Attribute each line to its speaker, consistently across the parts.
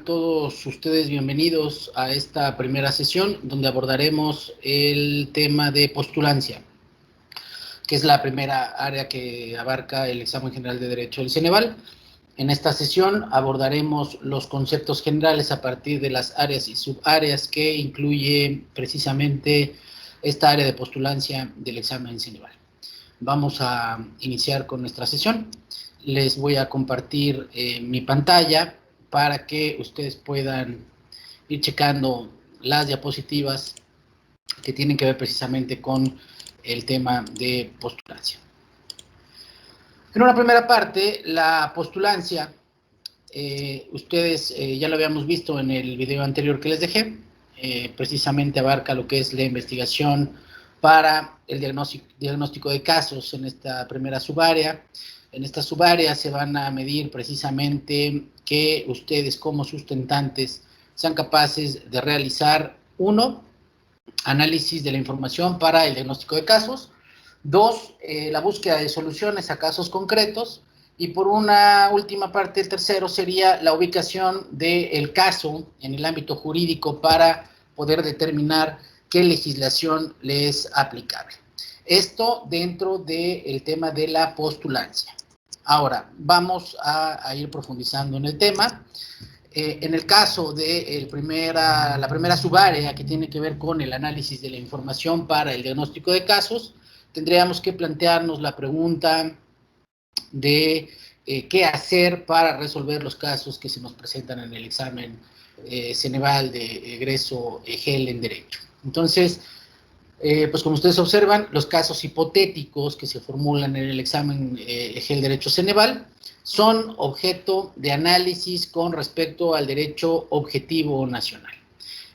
Speaker 1: Sean todos ustedes bienvenidos a esta primera sesión donde abordaremos el tema de postulancia, que es la primera área que abarca el examen general de Derecho del Ceneval. En esta sesión abordaremos los conceptos generales a partir de las áreas y subáreas que incluye precisamente esta área de postulancia del examen Ceneval. Vamos a iniciar con nuestra sesión. Les voy a compartir mi pantalla para que ustedes puedan ir checando las diapositivas que tienen que ver precisamente con el tema de postulancia. En una primera parte, la postulancia, ustedes ya lo habíamos visto en el video anterior que les dejé, precisamente abarca lo que es la investigación para el diagnóstico de casos en esta primera subárea. En esta subárea se van a medir precisamente que ustedes como sustentantes sean capaces de realizar, 1, análisis de la información para el diagnóstico de casos, 2, la búsqueda de soluciones a casos concretos, y por una última parte, el tercero, sería la ubicación del caso en el ámbito jurídico para poder determinar qué legislación le es aplicable. Esto dentro del tema de la postulancia. Ahora, vamos a ir profundizando en el tema. En el caso de la primera subárea que tiene que ver con el análisis de la información para el diagnóstico de casos, tendríamos que plantearnos la pregunta de qué hacer para resolver los casos que se nos presentan en el examen Ceneval de egreso EGEL en Derecho. Entonces, pues como ustedes observan, los casos hipotéticos que se formulan en el examen EGEL Derecho Ceneval son objeto de análisis con respecto al derecho objetivo nacional.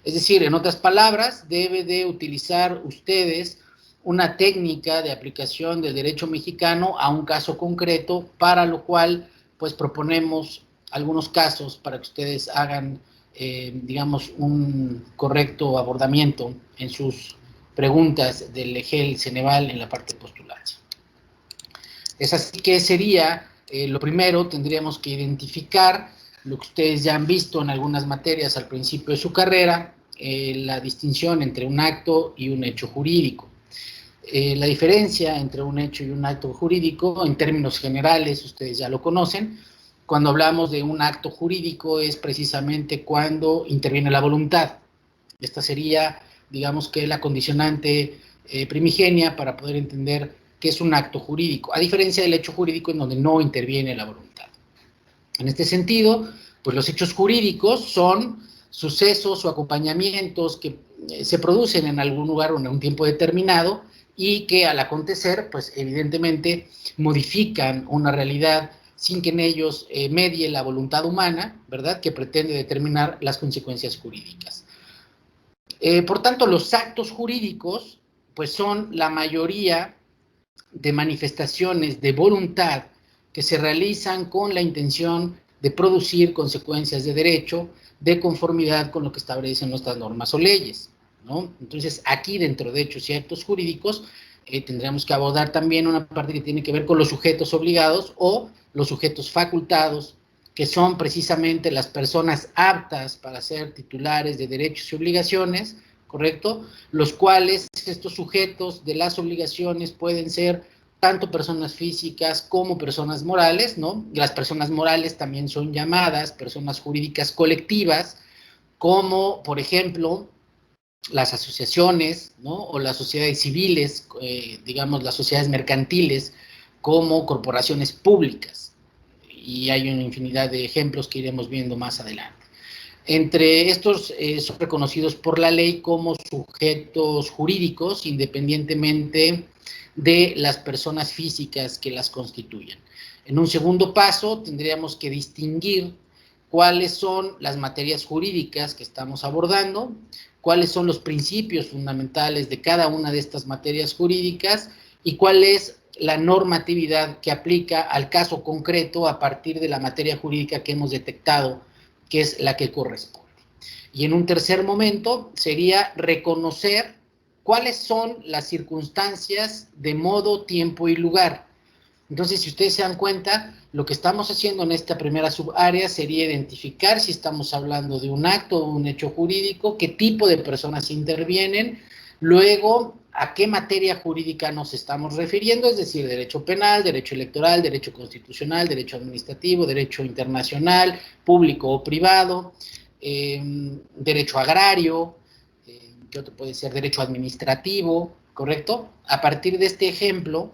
Speaker 1: Es decir, en otras palabras, debe de utilizar ustedes una técnica de aplicación del derecho mexicano a un caso concreto, para lo cual, pues, proponemos algunos casos para que ustedes hagan, digamos, un correcto abordamiento en sus preguntas del EGEL Ceneval en la parte de postulancia. Es así que sería, lo primero, tendríamos que identificar lo que ustedes ya han visto en algunas materias al principio de su carrera, la distinción entre un acto y un hecho jurídico. La diferencia entre un hecho y un acto jurídico, en términos generales, ustedes ya lo conocen. Cuando hablamos de un acto jurídico es precisamente cuando interviene la voluntad. Esta sería, digamos, que la condicionante primigenia para poder entender qué es un acto jurídico, a diferencia del hecho jurídico en donde no interviene la voluntad. En este sentido, pues los hechos jurídicos son sucesos o acompañamientos que se producen en algún lugar o en un tiempo determinado y que al acontecer, pues evidentemente modifican una realidad sin que en ellos medie la voluntad humana, ¿verdad?, que pretende determinar las consecuencias jurídicas. Por tanto, los actos jurídicos, pues son la mayoría de manifestaciones de voluntad que se realizan con la intención de producir consecuencias de derecho de conformidad con lo que establecen nuestras normas o leyes, ¿no? Entonces, aquí dentro de hechos y actos jurídicos, tendríamos que abordar también una parte que tiene que ver con los sujetos obligados o los sujetos facultados, que son precisamente las personas aptas para ser titulares de derechos y obligaciones, ¿correcto? Los cuales estos sujetos de las obligaciones pueden ser tanto personas físicas como personas morales, ¿no? Las personas morales también son llamadas personas jurídicas colectivas, como, por ejemplo, las asociaciones, ¿no?, o las sociedades civiles, digamos, las sociedades mercantiles, como corporaciones públicas. Y hay una infinidad de ejemplos que iremos viendo más adelante. Entre estos son reconocidos por la ley como sujetos jurídicos, independientemente de las personas físicas que las constituyen. En un segundo paso, tendríamos que distinguir cuáles son las materias jurídicas que estamos abordando, cuáles son los principios fundamentales de cada una de estas materias jurídicas y cuál es la normatividad que aplica al caso concreto a partir de la materia jurídica que hemos detectado, que es la que corresponde. Y en un tercer momento sería reconocer cuáles son las circunstancias de modo, tiempo y lugar. Entonces, si ustedes se dan cuenta, lo que estamos haciendo en esta primera subárea sería identificar si estamos hablando de un acto o un hecho jurídico, qué tipo de personas intervienen, luego a qué materia jurídica nos estamos refiriendo, es decir, derecho penal, derecho electoral, derecho constitucional, derecho administrativo, derecho internacional, público o privado, derecho agrario, ¿qué otro puede ser? Derecho administrativo, ¿correcto? A partir de este ejemplo,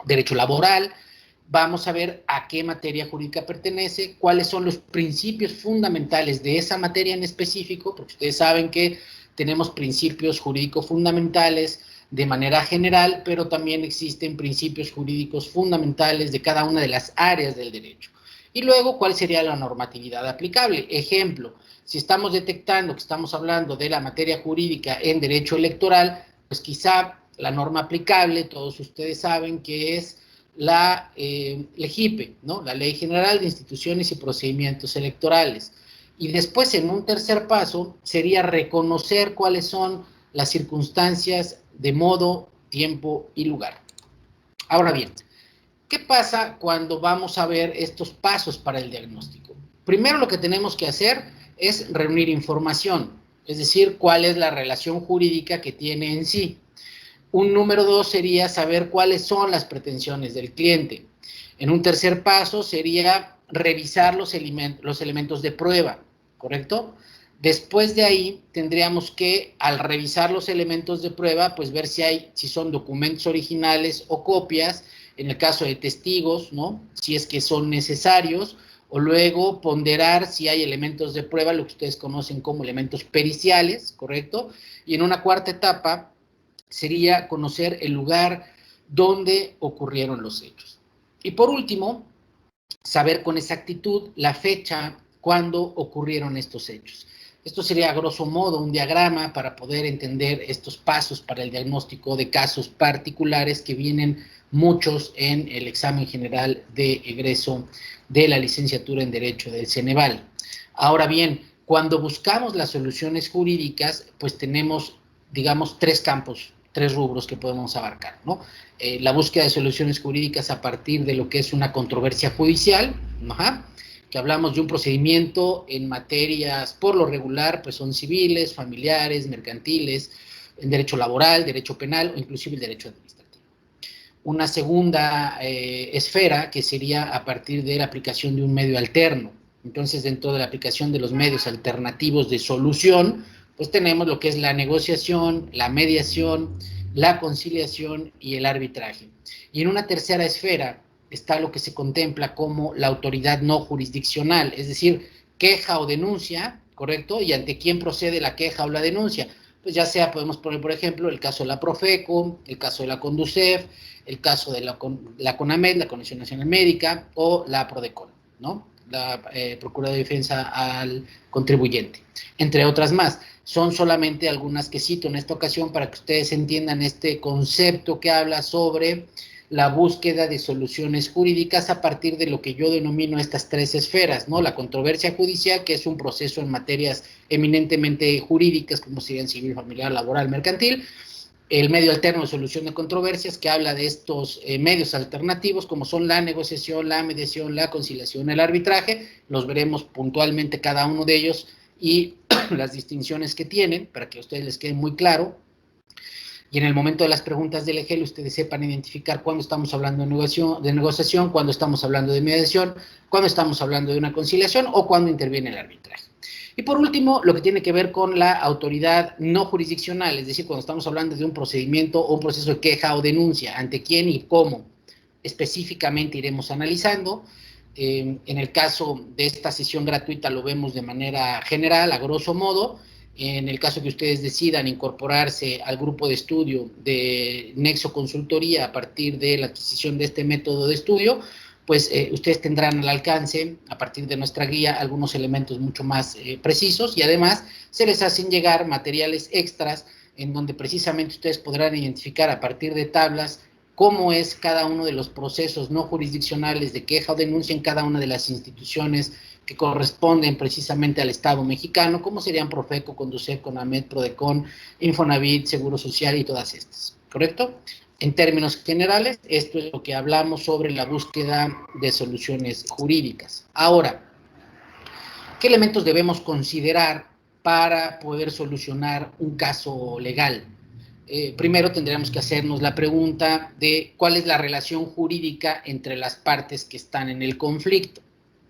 Speaker 1: derecho laboral, vamos a ver a qué materia jurídica pertenece, cuáles son los principios fundamentales de esa materia en específico, porque ustedes saben que tenemos principios jurídicos fundamentales de manera general, pero también existen principios jurídicos fundamentales de cada una de las áreas del derecho. Y luego, ¿cuál sería la normatividad aplicable? Ejemplo, si estamos detectando que estamos hablando de la materia jurídica en derecho electoral, pues quizá la norma aplicable, todos ustedes saben que es la LEGIPE, ¿no? La Ley General de Instituciones y Procedimientos Electorales. Y después, en un tercer paso, sería reconocer cuáles son las circunstancias de modo, tiempo y lugar. Ahora bien, ¿qué pasa cuando vamos a ver estos pasos para el diagnóstico? Primero lo que tenemos que hacer es reunir información, es decir, cuál es la relación jurídica que tiene en sí. Un número 2 sería saber cuáles son las pretensiones del cliente. En un tercer paso sería revisar los elementos de prueba, ¿correcto? Después de ahí tendríamos que, al revisar los elementos de prueba, pues ver si son documentos originales o copias, en el caso de testigos, ¿no? Si es que son necesarios, o luego ponderar si hay elementos de prueba, lo que ustedes conocen como elementos periciales, ¿correcto? Y en una cuarta etapa sería conocer el lugar donde ocurrieron los hechos. Y por último, saber con exactitud la fecha cuando ocurrieron estos hechos. Esto sería a grosso modo un diagrama para poder entender estos pasos para el diagnóstico de casos particulares que vienen muchos en el examen general de egreso de la licenciatura en Derecho del Ceneval. Ahora bien, cuando buscamos las soluciones jurídicas, pues tenemos, digamos, tres campos, tres rubros que podemos abarcar, ¿no? La búsqueda de soluciones jurídicas a partir de lo que es una controversia judicial, ajá, que hablamos de un procedimiento en materias, por lo regular, pues son civiles, familiares, mercantiles, en derecho laboral, derecho penal o inclusive el derecho administrativo. Una segunda esfera que sería a partir de la aplicación de un medio alterno. Entonces, dentro de la aplicación de los medios alternativos de solución, pues tenemos lo que es la negociación, la mediación, la conciliación y el arbitraje. Y en una tercera esfera está lo que se contempla como la autoridad no jurisdiccional, es decir, queja o denuncia, ¿correcto? ¿Y ante quién procede la queja o la denuncia? Pues ya sea, podemos poner, por ejemplo, el caso de la Profeco, el caso de la Conducef, el caso de la CONAMED, la Comisión Nacional Médica, o la PRODECON, ¿no? La Procuraduría de Defensa al Contribuyente, entre otras más. Son solamente algunas que cito en esta ocasión para que ustedes entiendan este concepto que habla sobre la búsqueda de soluciones jurídicas a partir de lo que yo denomino estas tres esferas, ¿no? La controversia judicial, que es un proceso en materias eminentemente jurídicas, como serían civil, familiar, laboral, mercantil. El medio alterno de solución de controversias, que habla de estos medios alternativos, como son la negociación, la mediación, la conciliación, el arbitraje. Los veremos puntualmente cada uno de ellos y las distinciones que tienen, para que a ustedes les quede muy claro. Y en el momento de las preguntas del EGEL, ustedes sepan identificar cuándo estamos hablando de negociación, cuándo estamos hablando de mediación, cuándo estamos hablando de una conciliación o cuándo interviene el arbitraje. Y por último, lo que tiene que ver con la autoridad no jurisdiccional, es decir, cuando estamos hablando de un procedimiento o un proceso de queja o denuncia, ante quién y cómo específicamente iremos analizando. En el caso de esta sesión gratuita lo vemos de manera general, a grosso modo. En el caso que ustedes decidan incorporarse al grupo de estudio de Nexo Consultoría a partir de la adquisición de este método de estudio, pues ustedes tendrán al alcance, a partir de nuestra guía, algunos elementos mucho más precisos y además se les hacen llegar materiales extras en donde precisamente ustedes podrán identificar a partir de tablas cómo es cada uno de los procesos no jurisdiccionales de queja o denuncia en cada una de las instituciones que corresponden precisamente al Estado mexicano, como serían Profeco, Conducef, CONAMED, PRODECON, Infonavit, Seguro Social y todas estas, ¿correcto? En términos generales, esto es lo que hablamos sobre la búsqueda de soluciones jurídicas. Ahora, ¿qué elementos debemos considerar para poder solucionar un caso legal? Primero tendríamos que hacernos la pregunta de cuál es la relación jurídica entre las partes que están en el conflicto,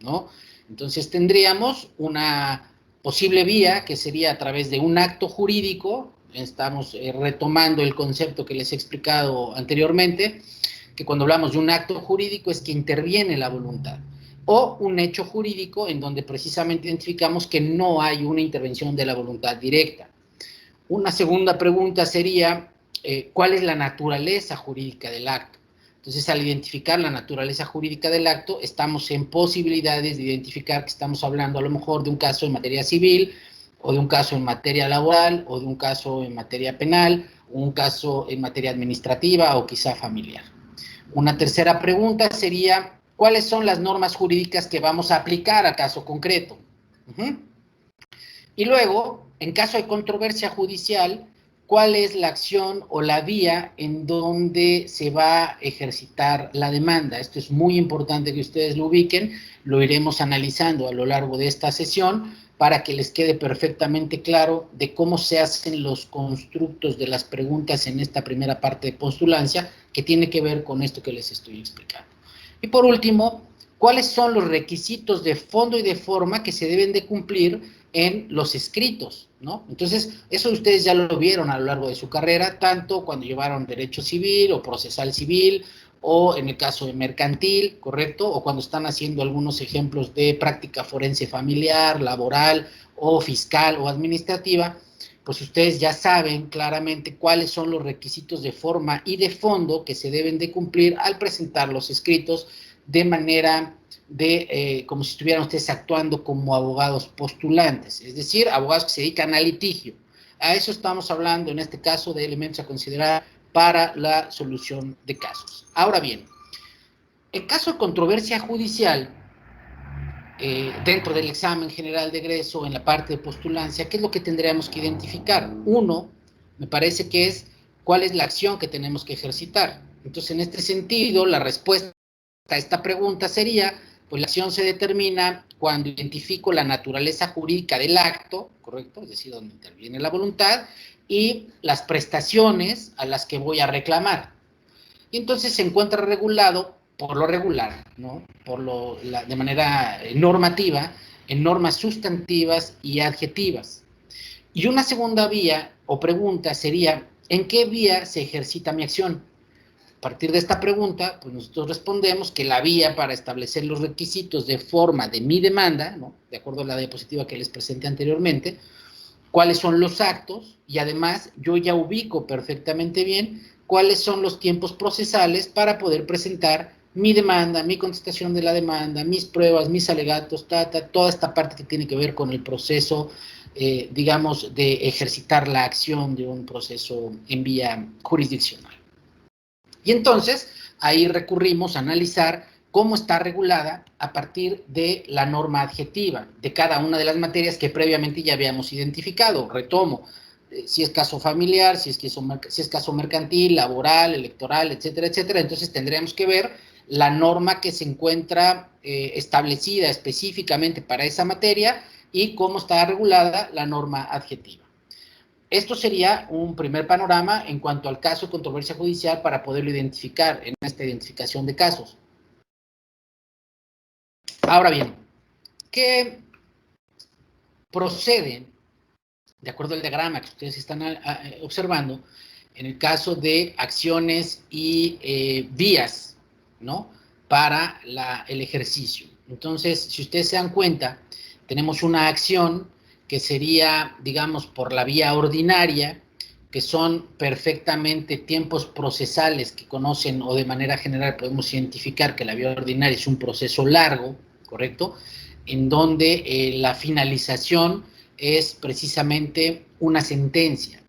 Speaker 1: ¿no? Entonces tendríamos una posible vía que sería a través de un acto jurídico. Estamos retomando el concepto que les he explicado anteriormente, que cuando hablamos de un acto jurídico es que interviene la voluntad, o un hecho jurídico en donde precisamente identificamos que no hay una intervención de la voluntad directa. Una segunda pregunta sería, ¿cuál es la naturaleza jurídica del acto? Entonces, al identificar la naturaleza jurídica del acto, estamos en posibilidades de identificar que estamos hablando a lo mejor de un caso en materia civil, o de un caso en materia laboral, o de un caso en materia penal, o un caso en materia administrativa, o quizá familiar. Una tercera pregunta sería, ¿cuáles son las normas jurídicas que vamos a aplicar al caso concreto? Y luego, en caso de controversia judicial, ¿cuál es la acción o la vía en donde se va a ejercitar la demanda? Esto es muy importante que ustedes lo ubiquen, lo iremos analizando a lo largo de esta sesión para que les quede perfectamente claro de cómo se hacen los constructos de las preguntas en esta primera parte de postulancia, que tiene que ver con esto que les estoy explicando. Y por último, ¿cuáles son los requisitos de fondo y de forma que se deben de cumplir en los escritos, ¿no? Entonces, eso ustedes ya lo vieron a lo largo de su carrera, tanto cuando llevaron derecho civil o procesal civil, o en el caso de mercantil, ¿correcto? O cuando están haciendo algunos ejemplos de práctica forense familiar, laboral, o fiscal o administrativa, pues ustedes ya saben claramente cuáles son los requisitos de forma y de fondo que se deben de cumplir al presentar los escritos de manera de como si estuvieran ustedes actuando como abogados postulantes, es decir, abogados que se dedican al litigio. A eso estamos hablando en este caso de elementos a considerar para la solución de casos. Ahora bien, en caso de controversia judicial, dentro del examen general de egreso, en la parte de postulancia, ¿qué es lo que tendríamos que identificar? Uno, me parece que es cuál es la acción que tenemos que ejercitar. Entonces, en este sentido, la respuesta a esta pregunta sería, pues la acción se determina cuando identifico la naturaleza jurídica del acto, ¿correcto? Es decir, donde interviene la voluntad, y las prestaciones a las que voy a reclamar. Y entonces se encuentra regulado por lo regular, ¿no? De manera normativa, en normas sustantivas y adjetivas. Y una segunda vía o pregunta sería, ¿en qué vía se ejercita mi acción? A partir de esta pregunta, pues nosotros respondemos que la vía para establecer los requisitos de forma de mi demanda, ¿no? De acuerdo a la diapositiva que les presenté anteriormente, cuáles son los actos, y además yo ya ubico perfectamente bien cuáles son los tiempos procesales para poder presentar mi demanda, mi contestación de la demanda, mis pruebas, mis alegatos, toda esta parte que tiene que ver con el proceso, digamos, de ejercitar la acción de un proceso en vía jurisdiccional. Y entonces, ahí recurrimos a analizar cómo está regulada a partir de la norma adjetiva de cada una de las materias que previamente ya habíamos identificado. Retomo, si es caso familiar, si es caso mercantil, laboral, electoral, etcétera, etcétera. Entonces tendríamos que ver la norma que se encuentra establecida específicamente para esa materia y cómo está regulada la norma adjetiva. Esto sería un primer panorama en cuanto al caso de controversia judicial para poderlo identificar en esta identificación de casos. Ahora bien, ¿qué procede, de acuerdo al diagrama que ustedes están observando, en el caso de acciones y vías, ¿no? Para el ejercicio? Entonces, si ustedes se dan cuenta, tenemos una acción que sería, digamos, por la vía ordinaria, que son perfectamente tiempos procesales que conocen, o de manera general podemos identificar que la vía ordinaria es un proceso largo, ¿correcto? En donde la finalización es precisamente una sentencia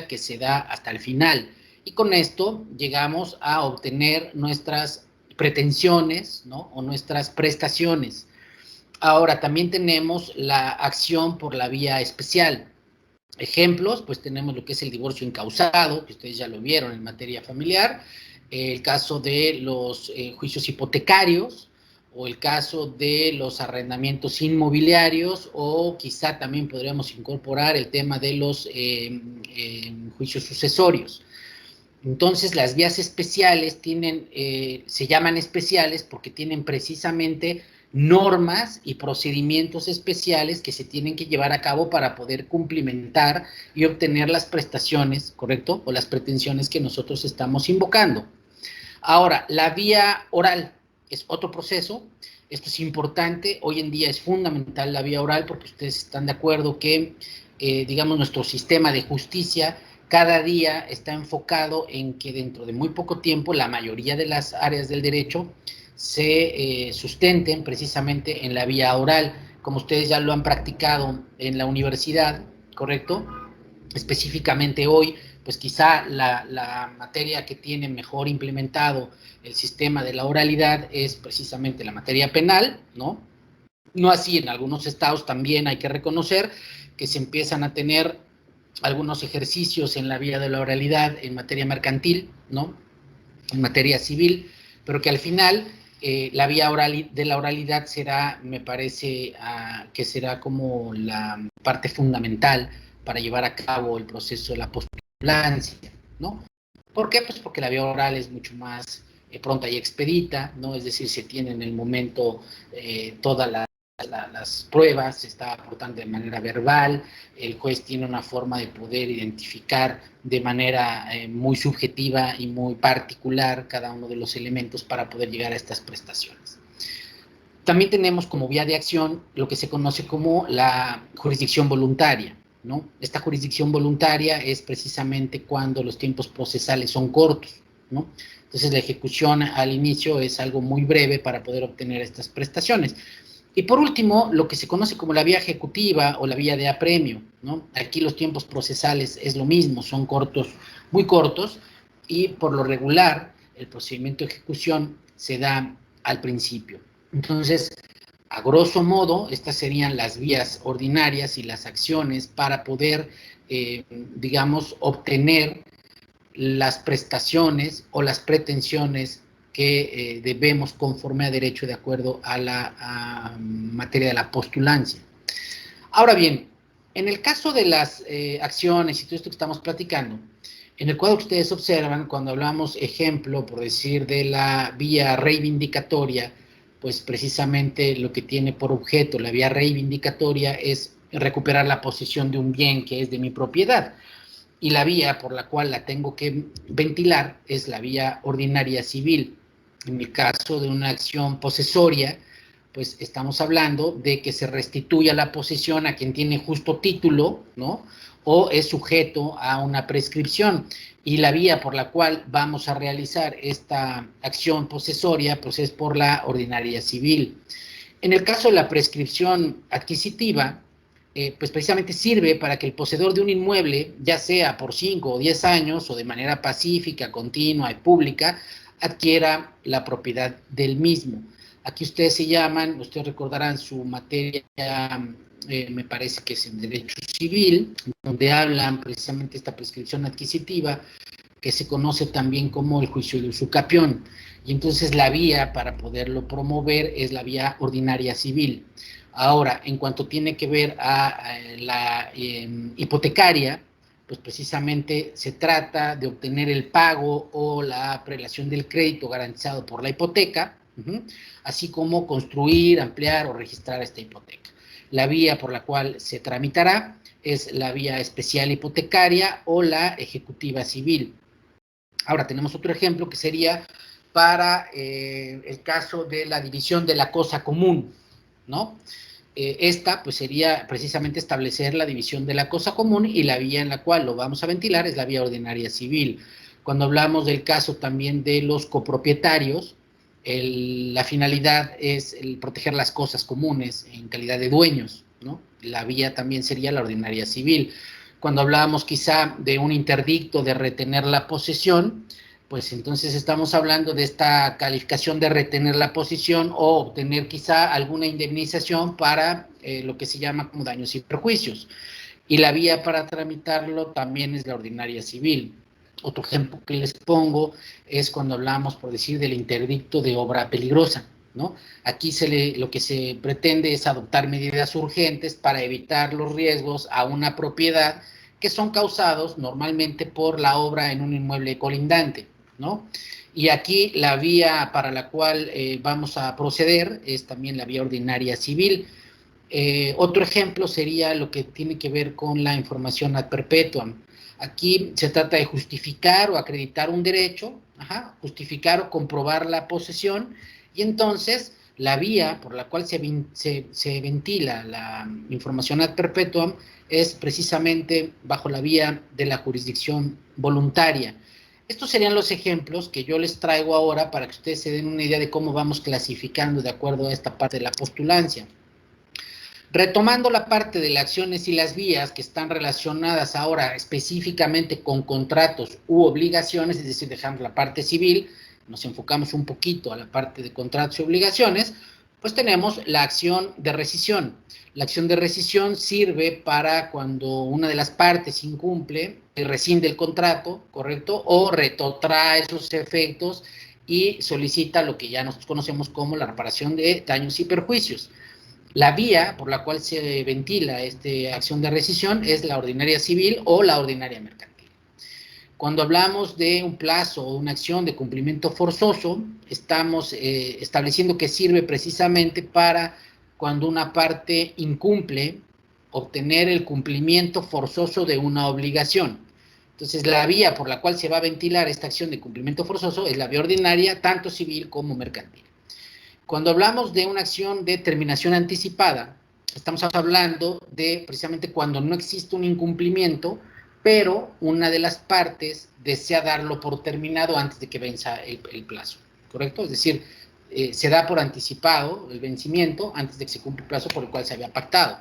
Speaker 1: que se da hasta el final. Y con esto llegamos a obtener nuestras pretensiones, ¿no? O nuestras prestaciones. Ahora, también tenemos la acción por la vía especial. ejemplos, pues tenemos lo que es el divorcio incausado, que ustedes ya lo vieron en materia familiar, el caso de los juicios hipotecarios, o el caso de los arrendamientos inmobiliarios, o quizá también podríamos incorporar el tema de los juicios sucesorios. Entonces, las vías especiales se llaman especiales porque tienen precisamente normas y procedimientos especiales que se tienen que llevar a cabo para poder cumplimentar y obtener las prestaciones, ¿correcto? O las pretensiones que nosotros estamos invocando. Ahora, la vía oral es otro proceso. Esto es importante. Hoy en día es fundamental la vía oral porque ustedes están de acuerdo que, digamos, nuestro sistema de justicia cada día está enfocado en que dentro de muy poco tiempo la mayoría de las áreas del derecho se sustenten precisamente en la vía oral, como ustedes ya lo han practicado en la universidad, ¿correcto? Específicamente hoy, pues quizá la materia que tiene mejor implementado el sistema de la oralidad es precisamente la materia penal, ¿no? No así en algunos estados también hay que reconocer que se empiezan a tener algunos ejercicios en la vía de la oralidad en materia mercantil, ¿no? En materia civil, pero que al final la vía de la oralidad será, me parece, que será como la parte fundamental para llevar a cabo el proceso de la postulancia, ¿no? ¿Por qué? Pues porque la vía oral es mucho más pronta y expedita, ¿no? Es decir, se tiene en el momento toda las pruebas, se está aportando de manera verbal, el juez tiene una forma de poder identificar de manera muy subjetiva y muy particular cada uno de los elementos para poder llegar a estas prestaciones. También tenemos como vía de acción lo que se conoce como la jurisdicción voluntaria, ¿no? Esta jurisdicción voluntaria es precisamente cuando los tiempos procesales son cortos, ¿no? Entonces la ejecución al inicio es algo muy breve para poder obtener estas prestaciones. Y por último, lo que se conoce como la vía ejecutiva o la vía de apremio, ¿no? Aquí los tiempos procesales es lo mismo, son cortos, muy cortos, y por lo regular el procedimiento de ejecución se da al principio. Entonces, a grosso modo, estas serían las vías ordinarias y las acciones para poder, digamos, obtener las prestaciones o las pretensiones que debemos conforme a derecho de acuerdo a la materia de la postulancia. Ahora bien, en el caso de las acciones y todo esto que estamos platicando, en el cuadro que ustedes observan, cuando hablamos, ejemplo, por decir, de la vía reivindicatoria, pues precisamente lo que tiene por objeto la vía reivindicatoria es recuperar la posesión de un bien que es de mi propiedad. Y la vía por la cual la tengo que ventilar es la vía ordinaria civil. En el caso de una acción posesoria, pues estamos hablando de que se restituya la posesión a quien tiene justo título, ¿no? O es sujeto a una prescripción. Y la vía por la cual vamos a realizar esta acción posesoria, pues es por la ordinaria civil. En el caso de la prescripción adquisitiva, pues precisamente sirve para que el poseedor de un inmueble, ya sea por 5 o 10 años o de manera pacífica, continua y pública, adquiera la propiedad del mismo. Aquí ustedes recordarán su materia, me parece que es en derecho civil, donde hablan precisamente esta prescripción adquisitiva, que se conoce también como el juicio de usucapión. Y entonces la vía para poderlo promover es la vía ordinaria civil. Ahora, en cuanto tiene que ver a la hipotecaria, pues precisamente se trata de obtener el pago o la prelación del crédito garantizado por la hipoteca, así como construir, ampliar o registrar esta hipoteca. La vía por la cual se tramitará es la vía especial hipotecaria o la ejecutiva civil. Ahora tenemos otro ejemplo que sería para el caso de la división de la cosa común, ¿no? Esta pues sería precisamente establecer la división de la cosa común, y la vía en la cual lo vamos a ventilar es la vía ordinaria civil. Cuando hablamos del caso también de los copropietarios, la finalidad es el proteger las cosas comunes en calidad de dueños, ¿no? La vía también sería la ordinaria civil. Cuando hablábamos quizá de un interdicto de retener la posesión, pues entonces estamos hablando de esta calificación de retener la posesión o obtener quizá alguna indemnización para lo que se llama como daños y perjuicios. y la vía para tramitarlo también es la ordinaria civil. Otro ejemplo que les pongo es cuando hablamos, por decir, del interdicto de obra peligrosa, ¿no? Aquí lo que se pretende es adoptar medidas urgentes para evitar los riesgos a una propiedad que son causados normalmente por la obra en un inmueble colindante, ¿no? Y aquí la vía para la cual vamos a proceder es también la vía ordinaria civil. Otro ejemplo sería lo que tiene que ver con la información ad perpetuam. Aquí se trata de justificar o acreditar un derecho, justificar o comprobar la posesión, y entonces la vía por la cual se ventila la información ad perpetuam es precisamente bajo la vía de la jurisdicción voluntaria. Estos serían los ejemplos que yo les traigo ahora para que ustedes se den una idea de cómo vamos clasificando de acuerdo a esta parte de la postulancia. Retomando la parte de las acciones y las vías que están relacionadas ahora específicamente con contratos u obligaciones, es decir, dejamos la parte civil, nos enfocamos un poquito a la parte de contratos y obligaciones, pues tenemos la acción de rescisión. La acción de rescisión sirve para cuando una de las partes incumple, rescinde el contrato, ¿correcto? O retrotrae sus efectos y solicita lo que ya nos conocemos como la reparación de daños y perjuicios. La vía por la cual se ventila esta acción de rescisión es la ordinaria civil o la ordinaria mercantil. Cuando hablamos de un plazo o una acción de cumplimiento forzoso, estamos estableciendo que sirve precisamente para cuando una parte incumple, obtener el cumplimiento forzoso de una obligación. Entonces, la vía por la cual se va a ventilar esta acción de cumplimiento forzoso es la vía ordinaria, tanto civil como mercantil. Cuando hablamos de una acción de terminación anticipada, estamos hablando de precisamente cuando no existe un incumplimiento, pero una de las partes desea darlo por terminado antes de que venza el plazo, ¿correcto? Es decir, se da por anticipado el vencimiento antes de que se cumpla el plazo por el cual se había pactado.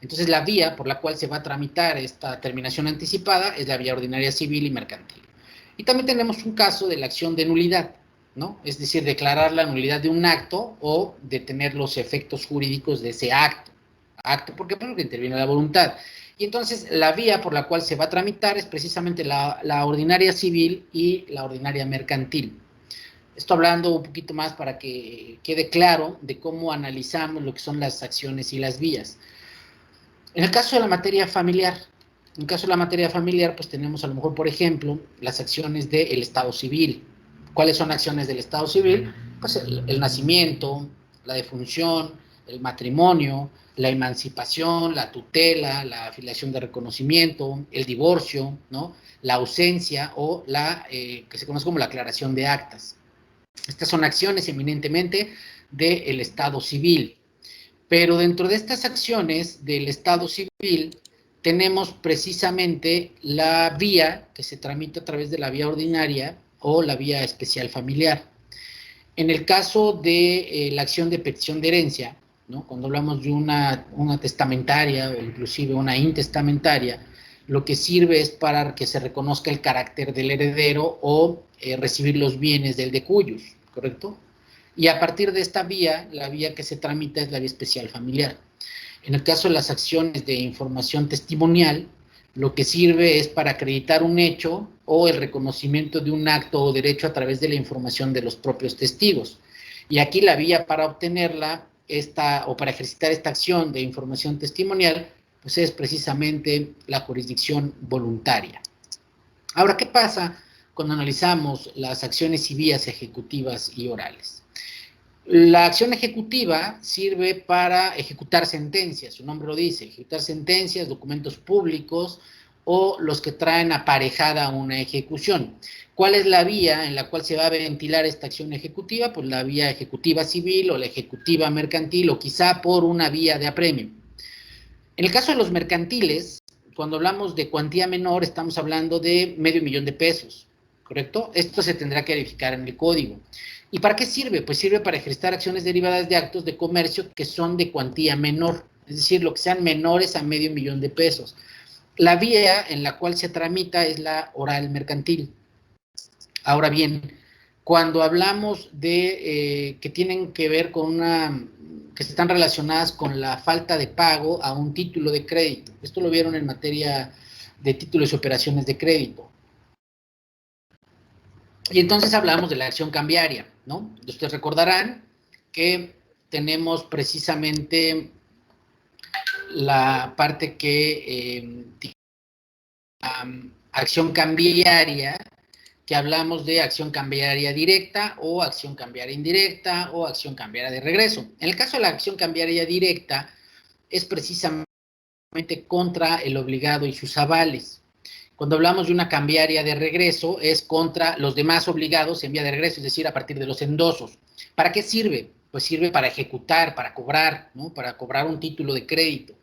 Speaker 1: Entonces, la vía por la cual se va a tramitar esta terminación anticipada es la vía ordinaria civil y mercantil. Y también tenemos un caso de la acción de nulidad, ¿no? Es decir, declarar la nulidad de un acto o detener los efectos jurídicos de ese acto. ¿Por qué? Porque interviene la voluntad. Y entonces la vía por la cual se va a tramitar es precisamente la ordinaria civil y la ordinaria mercantil. Esto hablando un poquito más para que quede claro de cómo analizamos lo que son las acciones y las vías. En el caso de la materia familiar, pues tenemos a lo mejor, por ejemplo, las acciones del Estado civil. ¿Cuáles son acciones del Estado civil? Pues el nacimiento, la defunción, el matrimonio, la emancipación, la tutela, la afiliación de reconocimiento, el divorcio, ¿no? La ausencia o la que se conoce como la aclaración de actas. Estas son acciones eminentemente del Estado civil. Pero dentro de estas acciones del Estado civil tenemos precisamente la vía que se tramita a través de la vía ordinaria o la vía especial familiar. En el caso de la acción de petición de herencia, ¿no? Cuando hablamos de una testamentaria o inclusive una intestamentaria, lo que sirve es para que se reconozca el carácter del heredero o recibir los bienes del de cuyos, ¿correcto? Y a partir de esta vía, la vía que se tramita es la vía especial familiar. En el caso de las acciones de información testimonial, lo que sirve es para acreditar un hecho o el reconocimiento de un acto o derecho a través de la información de los propios testigos. Y aquí la vía para obtenerla, o para ejercitar esta acción de información testimonial, pues es precisamente la jurisdicción voluntaria. Ahora, ¿qué pasa cuando analizamos las acciones y vías ejecutivas y orales? La acción ejecutiva sirve para ejecutar sentencias, su nombre lo dice, ejecutar sentencias, documentos públicos o los que traen aparejada una ejecución. ¿Cuál es la vía en la cual se va a ventilar esta acción ejecutiva? Pues la vía ejecutiva civil o la ejecutiva mercantil o quizá por una vía de apremio. En el caso de los mercantiles, cuando hablamos de cuantía menor, estamos hablando de $500,000, ¿correcto? Esto se tendrá que verificar en el código. ¿Y para qué sirve? Pues sirve para ejercitar acciones derivadas de actos de comercio que son de cuantía menor, es decir, lo que sean menores a $500,000. La vía en la cual se tramita es la oral mercantil. Ahora bien, cuando hablamos de que tienen que ver con que están relacionadas con la falta de pago a un título de crédito. Esto lo vieron en materia de títulos y operaciones de crédito. Y entonces hablamos de la acción cambiaria, ¿no? Ustedes recordarán que tenemos precisamente la parte que acción cambiaria, que hablamos de acción cambiaria directa o acción cambiaria indirecta o acción cambiaria de regreso. En el caso de la acción cambiaria directa, es precisamente contra el obligado y sus avales. Cuando hablamos de una cambiaria de regreso, es contra los demás obligados en vía de regreso, es decir, a partir de los endosos. ¿Para qué sirve? Pues sirve para ejecutar, para cobrar, ¿no? Para cobrar un título de crédito.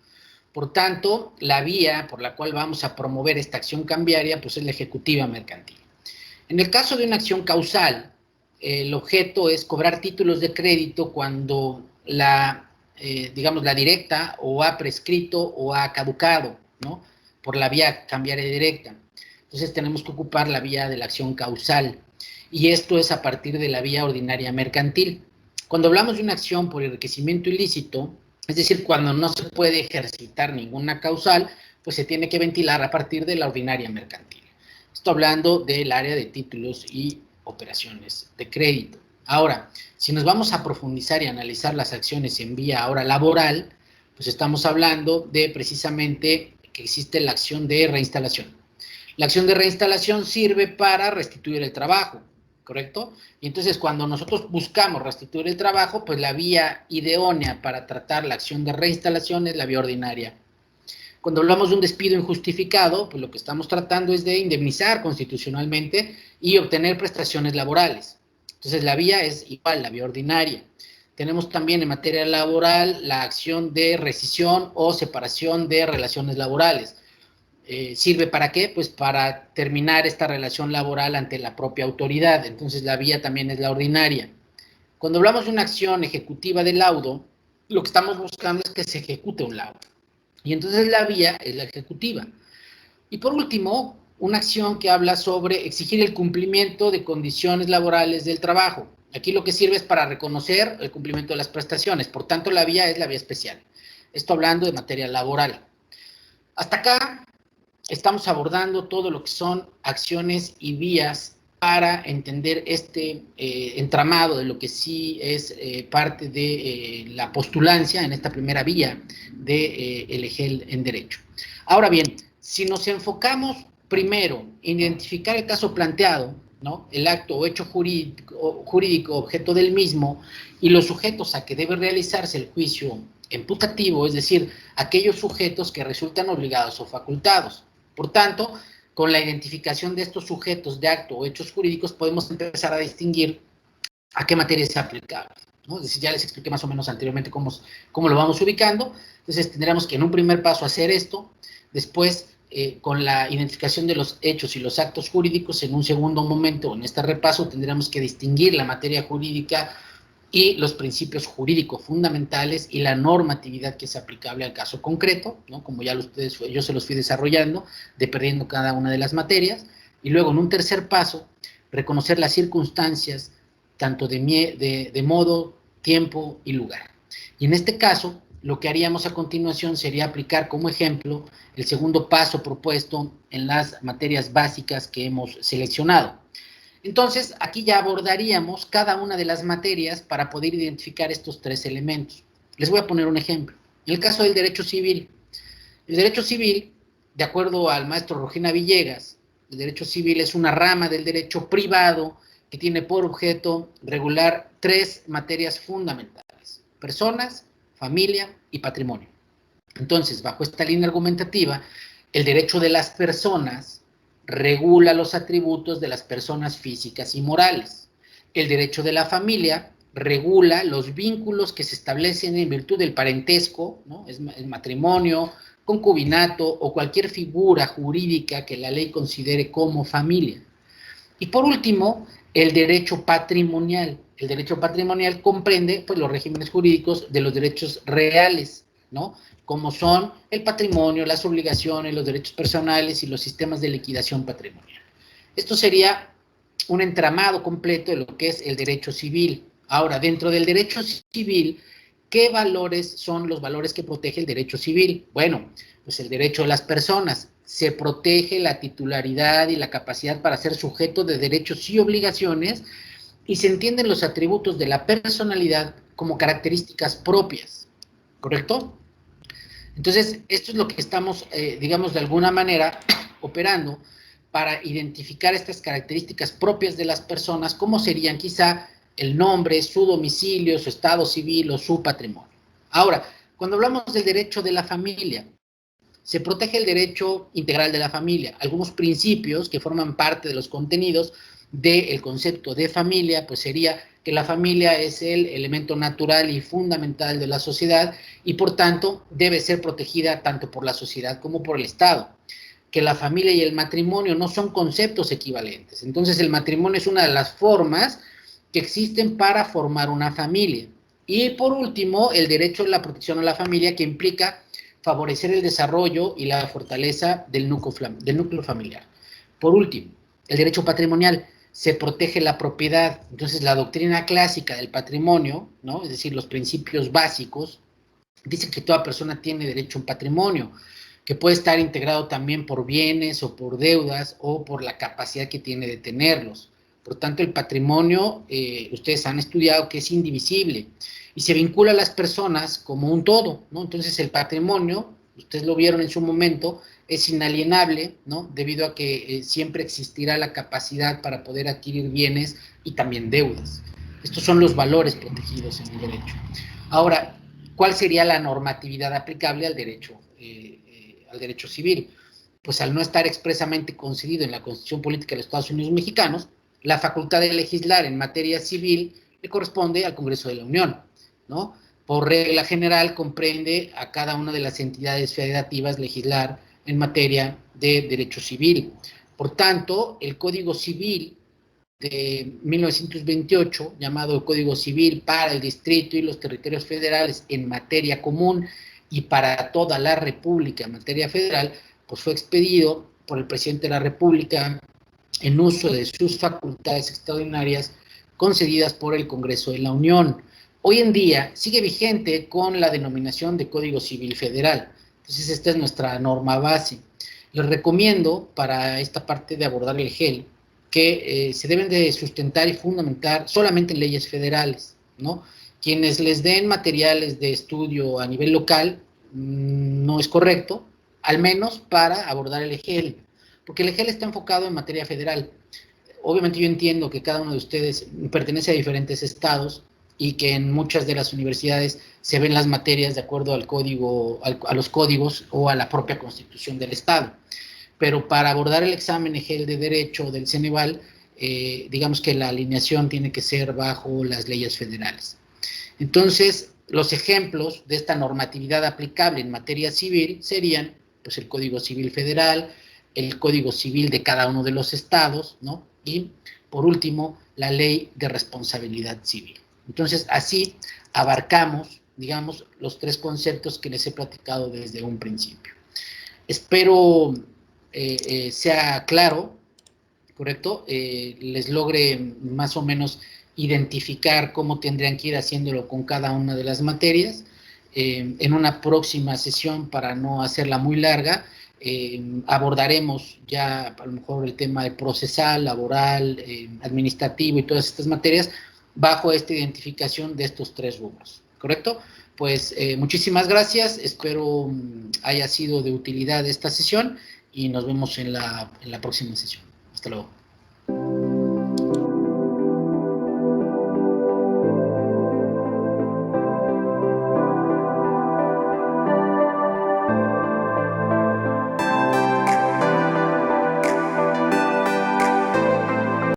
Speaker 1: Por tanto, la vía por la cual vamos a promover esta acción cambiaria, pues es la ejecutiva mercantil. En el caso de una acción causal, el objeto es cobrar títulos de crédito cuando digamos, la directa o ha prescrito o ha caducado, ¿no? Por la vía cambiaria directa. Entonces tenemos que ocupar la vía de la acción causal. Y esto es a partir de la vía ordinaria mercantil. Cuando hablamos de una acción por enriquecimiento ilícito, es decir, cuando no se puede ejercitar ninguna causal, pues se tiene que ventilar a partir de la ordinaria mercantil. Estoy hablando del área de títulos y operaciones de crédito. Ahora, si nos vamos a profundizar y analizar las acciones en vía ahora laboral, pues estamos hablando de precisamente que existe la acción de reinstalación. La acción de reinstalación sirve para restituir el trabajo, ¿correcto? Y entonces cuando nosotros buscamos restituir el trabajo, pues la vía idónea para tratar la acción de reinstalación es la vía ordinaria. Cuando hablamos de un despido injustificado, pues lo que estamos tratando es de indemnizar constitucionalmente y obtener prestaciones laborales. Entonces la vía es igual, la vía ordinaria. Tenemos también en materia laboral la acción de rescisión o separación de relaciones laborales. ¿Sirve para qué? Pues para terminar esta relación laboral ante la propia autoridad. Entonces la vía también es la ordinaria. Cuando hablamos de una acción ejecutiva de laudo, lo que estamos buscando es que se ejecute un laudo. Y entonces la vía es la ejecutiva. Y por último, una acción que habla sobre exigir el cumplimiento de condiciones laborales del trabajo. Aquí lo que sirve es para reconocer el cumplimiento de las prestaciones. Por tanto, la vía es la vía especial. Esto hablando de materia laboral. Hasta acá estamos abordando todo lo que son acciones y vías para entender este entramado de lo que sí es parte de la postulancia en esta primera vía de el EGEL en Derecho. Ahora bien, si nos enfocamos primero en identificar el caso planteado, ¿no? El acto o hecho jurídico objeto del mismo y los sujetos a que debe realizarse el juicio imputativo, es decir, aquellos sujetos que resultan obligados o facultados. Por tanto, con la identificación de estos sujetos de acto o hechos jurídicos podemos empezar a distinguir a qué materia es aplicable, ¿no? Es decir, ya les expliqué más o menos anteriormente cómo lo vamos ubicando. Entonces tendremos que en un primer paso hacer esto, después con la identificación de los hechos y los actos jurídicos, en un segundo momento, en este repaso, tendremos que distinguir la materia jurídica y los principios jurídicos fundamentales y la normatividad que es aplicable al caso concreto, ¿no? Como ya yo se los fui desarrollando, dependiendo cada una de las materias, y luego en un tercer paso, reconocer las circunstancias, tanto de modo, tiempo y lugar. Y en este caso, lo que haríamos a continuación sería aplicar como ejemplo el segundo paso propuesto en las materias básicas que hemos seleccionado. Entonces, aquí ya abordaríamos cada una de las materias para poder identificar estos tres elementos. Les voy a poner un ejemplo. En el caso del derecho civil, de acuerdo al maestro Rogina Villegas, el derecho civil es una rama del derecho privado que tiene por objeto regular tres materias fundamentales: personas, familia y patrimonio. Entonces, bajo esta línea argumentativa, el derecho de las personas regula los atributos de las personas físicas y morales. El derecho de la familia regula los vínculos que se establecen en virtud del parentesco, ¿no? Es el matrimonio, concubinato o cualquier figura jurídica que la ley considere como familia. Y por último, el derecho patrimonial. El derecho patrimonial comprende pues, los regímenes jurídicos de los derechos reales, ¿no? Como son el patrimonio, las obligaciones, los derechos personales y los sistemas de liquidación patrimonial. Esto sería un entramado completo de lo que es el derecho civil. Ahora, dentro del derecho civil, ¿qué valores son los valores que protege el derecho civil? Bueno, pues el derecho de las personas. Se protege la titularidad y la capacidad para ser sujeto de derechos y obligaciones, y se entienden los atributos de la personalidad como características propias, ¿correcto? Entonces, esto es lo que estamos, digamos, de alguna manera operando para identificar estas características propias de las personas, como serían quizá el nombre, su domicilio, su estado civil o su patrimonio. Ahora, cuando hablamos del derecho de la familia, se protege el derecho integral de la familia. Algunos principios que forman parte de los contenidos del concepto de familia, pues sería que la familia es el elemento natural y fundamental de la sociedad y por tanto debe ser protegida tanto por la sociedad como por el Estado. Que la familia y el matrimonio no son conceptos equivalentes. Entonces el matrimonio es una de las formas que existen para formar una familia. Y por último, el derecho a la protección a la familia, que implica favorecer el desarrollo y la fortaleza del núcleo familiar. Por último, el derecho patrimonial. Se protege la propiedad. Entonces, la doctrina clásica del patrimonio, ¿no? Es decir, los principios básicos, dice que toda persona tiene derecho a un patrimonio, que puede estar integrado también por bienes o por deudas o por la capacidad que tiene de tenerlos. Por tanto, el patrimonio, ustedes han estudiado que es indivisible y se vincula a las personas como un todo, ¿no? Entonces, el patrimonio, ustedes lo vieron en su momento, es inalienable, ¿no? Debido a que siempre existirá la capacidad para poder adquirir bienes y también deudas. Estos son los valores protegidos en el derecho. Ahora, ¿cuál sería la normatividad aplicable al derecho civil? Pues al no estar expresamente concedido en la Constitución Política de los Estados Unidos Mexicanos, la facultad de legislar en materia civil le corresponde al Congreso de la Unión, ¿no? Por regla general, comprende a cada una de las entidades federativas legislar en materia de derecho civil. Por tanto, el Código Civil de 1928, llamado Código Civil para el Distrito y los Territorios Federales en materia común y para toda la República en materia federal, pues fue expedido por el presidente de la República en uso de sus facultades extraordinarias concedidas por el Congreso de la Unión. Hoy en día sigue vigente con la denominación de Código Civil Federal. Entonces, esta es nuestra norma base. Les recomiendo, para esta parte de abordar el GEL, que se deben de sustentar y fundamentar solamente en leyes federales, ¿no? Quienes les den materiales de estudio a nivel local, no es correcto, al menos para abordar el GEL, porque el GEL está enfocado en materia federal. Obviamente yo entiendo que cada uno de ustedes pertenece a diferentes estados y que en muchas de las universidades se ven las materias de acuerdo al código, a los códigos o a la propia constitución del estado. Pero para abordar el examen EGEL de Derecho del Ceneval, digamos que la alineación tiene que ser bajo las leyes federales. Entonces, los ejemplos de esta normatividad aplicable en materia civil serían, pues, el Código Civil Federal, el Código Civil de cada uno de los estados, ¿no? Y, por último, la Ley de Responsabilidad Civil. Entonces, así abarcamos, digamos, los tres conceptos que les he platicado desde un principio. Espero sea claro, ¿correcto? Les logre más o menos identificar cómo tendrían que ir haciéndolo con cada una de las materias. En una próxima sesión, para no hacerla muy larga, abordaremos ya a lo mejor el tema de procesal, laboral, administrativo y todas estas materias bajo esta identificación de estos tres rubros, ¿correcto? Pues muchísimas gracias, espero haya sido de utilidad esta sesión y nos vemos en la próxima sesión. Hasta luego.